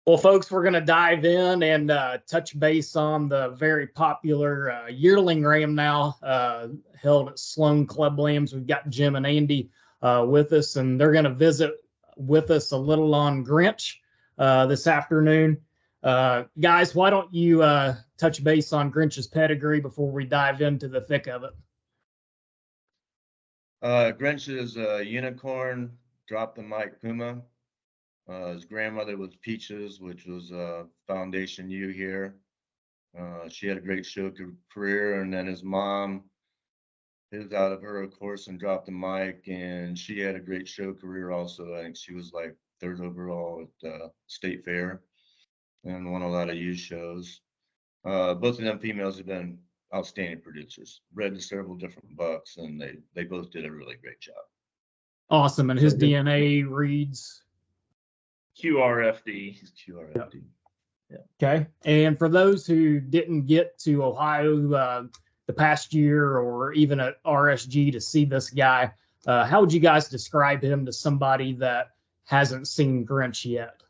Well, folks, we're going to dive in and touch base on the very popular yearling ram now held at Sloan Club Lambs. We've got Jim and Andy with us, and they're going to visit with us a little on Grinch this afternoon. Guys, why don't you touch base on Grinch's pedigree before we dive into the thick of it? Grinch is a unicorn, drop the mic Puma. His grandmother was Peaches, which was Foundation U here. She had a great show career, and then his mom hit out of her, of course, and dropped the mic, and she had a great show career also. I think she was like third overall at State Fair and won a lot of youth shows. Both of them females have been outstanding producers, bred to several different bucks, and they both did a really great job. Awesome. And his DNA reads QRFD. QRFD. Yeah. Okay. And for those who didn't get to Ohio the past year or even at RSG to see this guy, how would you guys describe him to somebody that hasn't seen Grinch yet?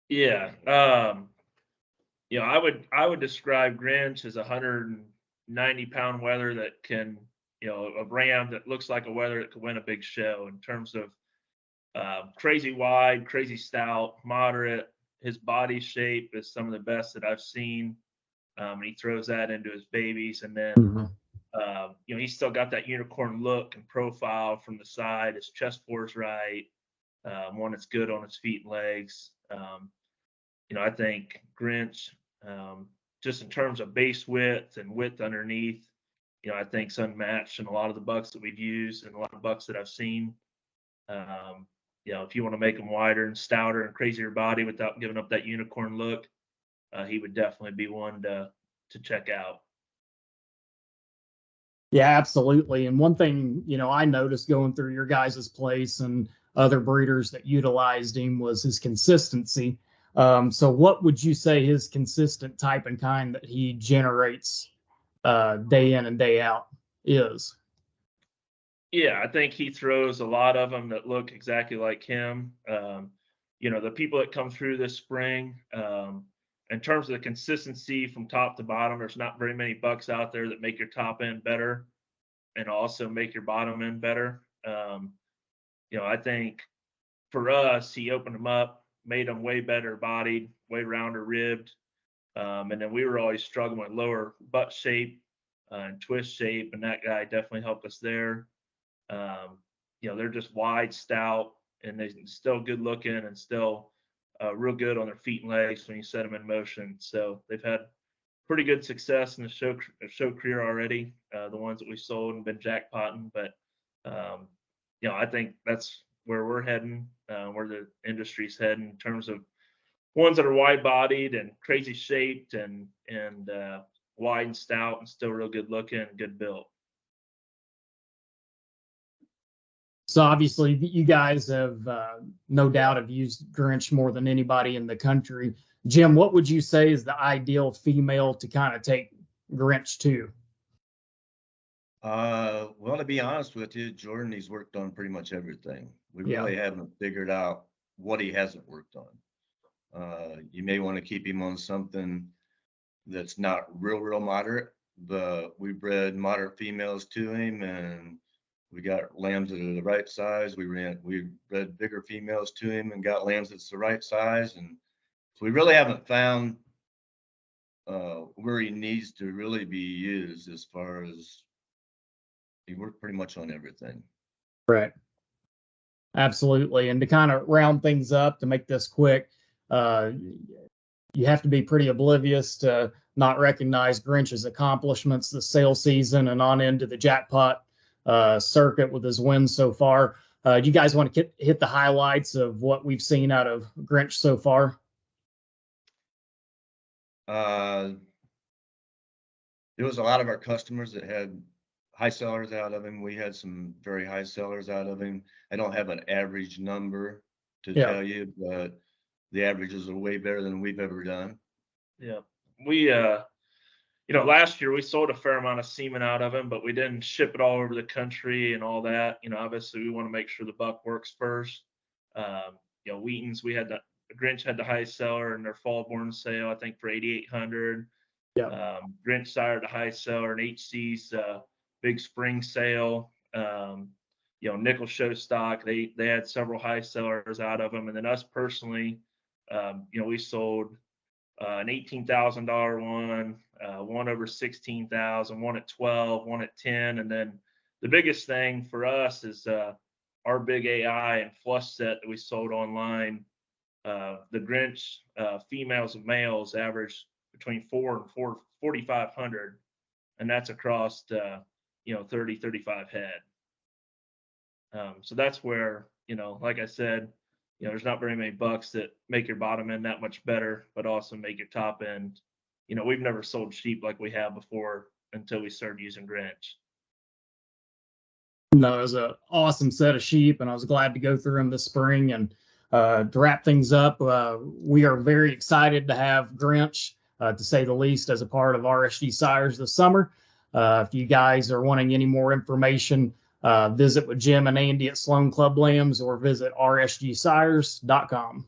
Yeah. I would describe Grinch as a 190-pound wether that can, a ram that looks like a wether that could win a big show in terms of crazy wide, crazy stout, moderate. His body shape is some of the best that I've seen. And he throws that into his babies. And then, he's still got that unicorn look and profile from the side. His chest bore's right. One that's good on his feet and legs. I think Grinch, just in terms of base width and width underneath, I think is unmatched in a lot of the bucks that we've used and a lot of bucks that I've seen. If you want to make him wider and stouter and crazier body without giving up that unicorn look, he would definitely be one to check out. Yeah, absolutely. And one thing, I noticed going through your guys' place and other breeders that utilized him was his consistency. So what would you say his consistent type and kind that he generates day in and day out is? Yeah, I think he throws a lot of them that look exactly like him. The people that come through this spring, in terms of the consistency from top to bottom, there's not very many bucks out there that make your top end better and also make your bottom end better. I think for us, he opened them up, made them way better bodied, way rounder ribbed. And then we were always struggling with lower butt shape and twist shape, and that guy definitely helped us there. They're just wide, stout, and they're still good looking and still real good on their feet and legs when you set them in motion. So they've had pretty good success in the show career already, the ones that we sold and been jackpotting. But, I think that's where we're heading, where the industry's heading in terms of ones that are wide bodied and crazy shaped and wide and stout and still real good looking and good built. So obviously you guys have no doubt have used Grinch more than anybody in the country. Jim, what would you say is the ideal female to kind of take Grinch to? Well, to be honest with you, Jordan, he's worked on pretty much everything. We really haven't figured out what he hasn't worked on. You may want to keep him on something that's not real moderate, but we bred moderate females to him, and we got lambs that are the right size. We bred bigger females to him and got lambs that's the right size. And so we really haven't found where he needs to really be used as far as he worked pretty much on everything. Right. Absolutely. And to kind of round things up, to make this quick, you have to be pretty oblivious to not recognize Grinch's accomplishments this sale season and on into the jackpot circuit with his wins so far. Do you guys want to hit the highlights of what we've seen out of Grinch so far? There was a lot of our customers that had high sellers out of him. We had some very high sellers out of him. I don't have an average number to tell you, but the averages are way better than we've ever done. Yeah. We, last year we sold a fair amount of semen out of him, but we didn't ship it all over the country and all that. Obviously we want to make sure the buck works first. Wheatons, we had Grinch had the highest seller in their fall born sale, I think for 8,800. Yeah. Grinch Sire the highest seller in HC's big spring sale. Nickel show stock, they had several high sellers out of them. And then us personally, we sold an $18,000 one over 16,000, one at 12, one at 10. And then the biggest thing for us is our big AI and flush set that we sold online. The Grinch females and males average between 4,500, and that's across 35 head. So that's where, like I said, there's not very many bucks that make your bottom end that much better, but also make your top end. We've never sold sheep like we have before until we started using Grinch. No, it was an awesome set of sheep, and I was glad to go through them this spring. And to wrap things up, we are very excited to have Grinch, to say the least, as a part of RSG Sires this summer. If you guys are wanting any more information, visit with Jim and Andy at Sloan Club Lambs or visit rsgsires.com.